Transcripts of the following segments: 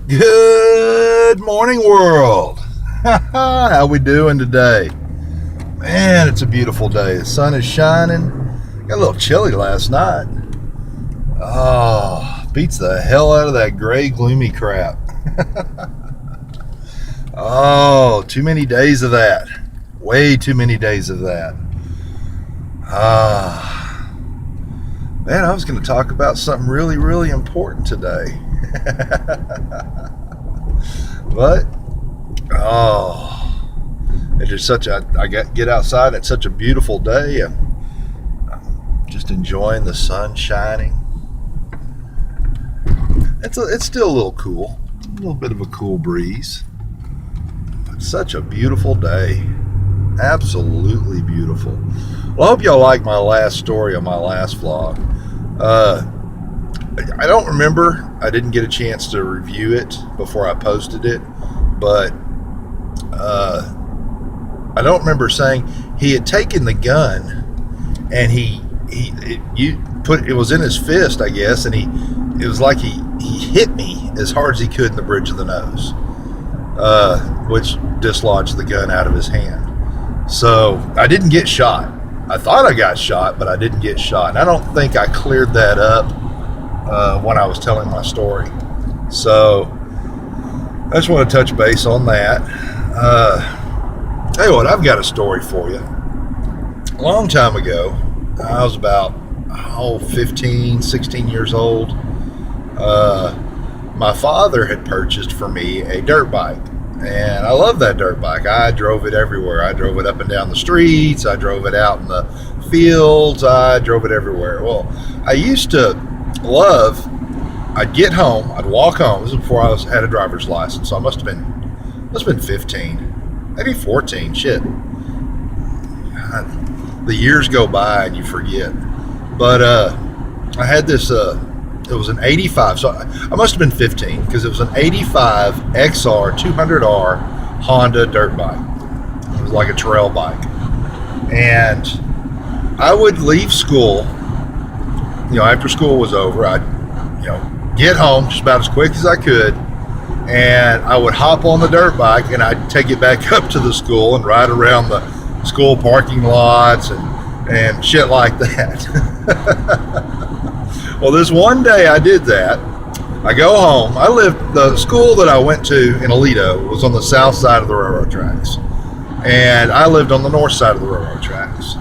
Good morning, world. How we doing today? Man, it's a beautiful day. The sun is shining. Got a little chilly last night. Oh, beats the hell out of that gray, gloomy crap. Oh, too many days of that. Way too many days of that. Man, I was going to talk about something really, really important today. But it is get outside. It's such a beautiful day, and I'm just enjoying the sun shining. It's still a little cool, a little bit of a cool breeze. But such a beautiful day, absolutely beautiful. Well, I hope y'all like my last story on my last vlog. I don't remember. I didn't get a chance to review it before I posted it, but I don't remember saying he had taken the gun and it was in his fist, I guess, and it was like he hit me as hard as he could in the bridge of the nose, which dislodged the gun out of his hand. So I didn't get shot. I thought I got shot, but I didn't get shot, and I don't think I cleared that up when I was telling my story. So I just want to touch base on that. Tell you what, I've got a story for you. A long time ago, I was about 15, 16 years old. My father had purchased for me a dirt bike, and I love that dirt bike. I drove it everywhere. I drove it up and down the streets. I drove it out in the fields. I drove it everywhere. Well, I used to I'd get home, I'd walk home. This is before I had a driver's license, so I must have been 15, maybe 14, shit. God, the years go by and you forget. But I had this, it was an 85, so I must have been 15, because it was an 85 XR 200R Honda dirt bike. It was like a trail bike. And I would leave school, after school was over, I'd, get home just about as quick as I could, and I would hop on the dirt bike and I'd take it back up to the school and ride around the school parking lots and shit like that. Well, this one day I did that. I go home. The school that I went to in Aledo was on the south side of the railroad tracks, and I lived on the north side of the railroad tracks.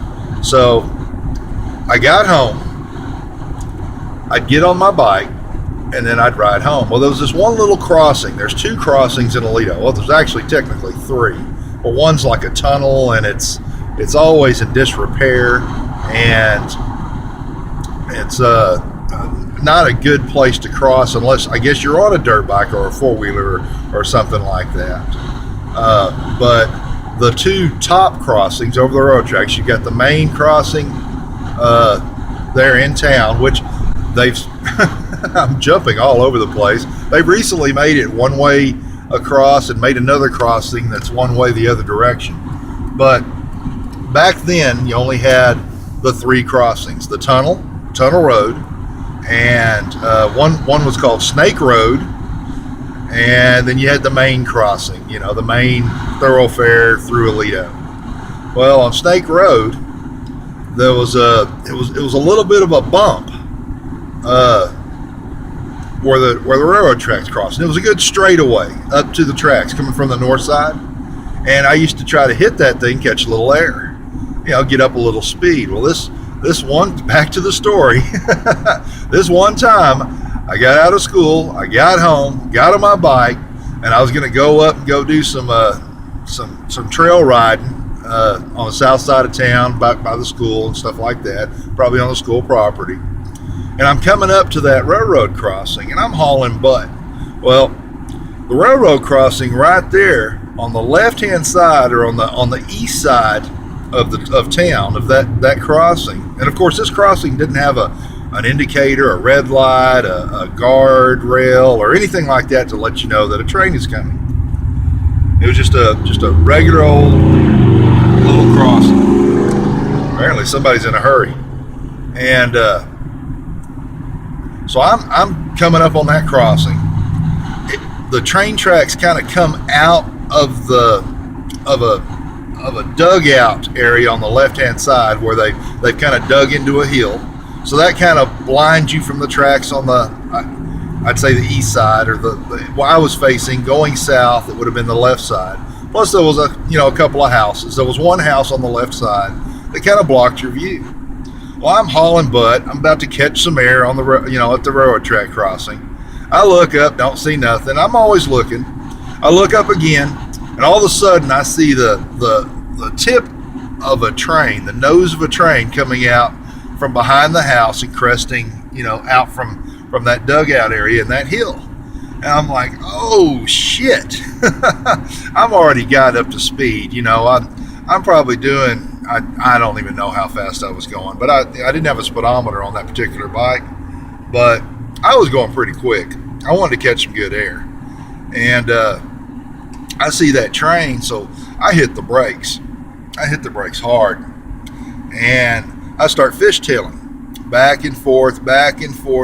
So I got home, I'd get on my bike, and then I'd ride home. Well, there was this one little crossing. There's two crossings in Aledo. Well, there's actually technically three, but one's like a tunnel, and it's always in disrepair, and it's not a good place to cross unless, I guess, you're on a dirt bike or a four-wheeler or something like that. But the two top crossings over the railroad tracks, you got the main crossing there in town, which I'm jumping all over the place. They've recently made it one way across and made another crossing that's one way the other direction. But back then, you only had the three crossings: the tunnel road, and one was called Snake Road, and then you had the main crossing, the main thoroughfare through Aledo. Well, on Snake Road, there was it was a little bit of a bump where the railroad tracks crossed. And it was a good straightaway up to the tracks coming from the north side. And I used to try to hit that thing, catch a little air, get up a little speed. Well, this one, back to the story. This one time, I got out of school, I got home, got on my bike, and I was going to go up and go do some trail riding on the south side of town, by the school and stuff like that, probably on the school property. And I'm coming up to that railroad crossing, and I'm hauling butt. Well, the railroad crossing right there on the left-hand side, or on the east side of town, of that crossing. And of course, this crossing didn't have an indicator, a red light, a guard rail, or anything like that to let you know that a train is coming. It was just a regular old little crossing. Apparently, somebody's in a hurry, and so I'm coming up on that crossing. The the train tracks kind of come out of a dugout area on the left hand side where they've kind of dug into a hill. So that kind of blinds you from the tracks on the, I'd say the east side, or the where I was facing going south. It would have been the left side. Plus there was a couple of houses. There was one house on the left side that kind of blocked your view. Well, I'm hauling butt. I'm about to catch some air on the at the railroad track crossing. I look up, don't see nothing. I'm always looking. I look up again, and all of a sudden I see the tip of a train, the nose of a train coming out from behind the house and cresting, out from that dugout area and that hill. And I'm like, oh shit. I'm already got up to speed. I'm probably doing, I don't even know how fast I was going, but I didn't have a speedometer on that particular bike, but I was going pretty quick. I wanted to catch some good air. And I see that train, so I hit the brakes. I hit the brakes hard. And I start fishtailing back and forth,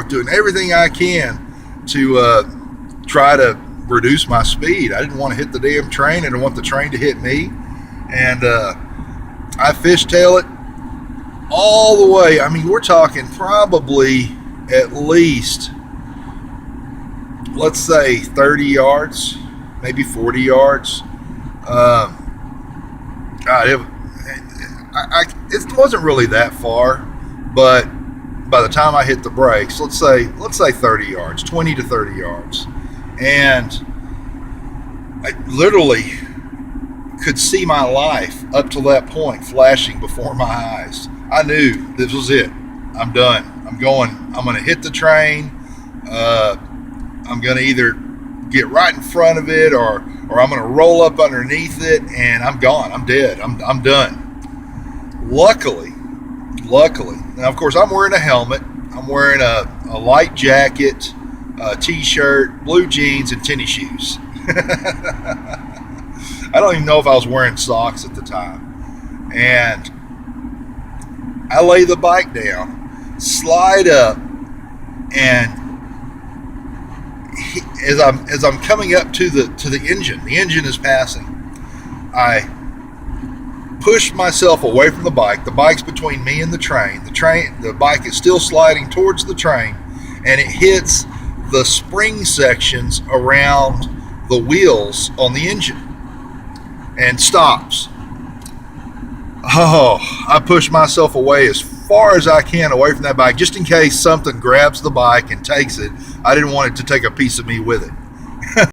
doing everything I can to try to reduce my speed. I didn't want to hit the damn train. I didn't want the train to hit me. And I fishtail it all the way. I mean, we're talking probably at least, let's say 30 yards, maybe 40 yards. It wasn't really that far, but by the time I hit the brakes, let's say 30 yards, 20 to 30 yards. And I literally could see my life up to that point flashing before my eyes. I knew this was it. I'm done. I'm going to hit the train. I'm going to either get right in front of it or I'm going to roll up underneath it, and I'm gone. I'm dead. I'm done. Luckily, now of course I'm wearing a helmet. I'm wearing a light jacket, a t-shirt, blue jeans, and tennis shoes. I don't even know if I was wearing socks at the time. And I lay the bike down, slide up, and as I'm coming up to the engine is passing. I push myself away from the bike. The bike's between me and the train. The bike is still sliding towards the train, and it hits the spring sections around the wheels on the engine and stops. Oh, I push myself away as far as I can away from that bike, just in case something grabs the bike and takes it. I didn't want it to take a piece of me with it.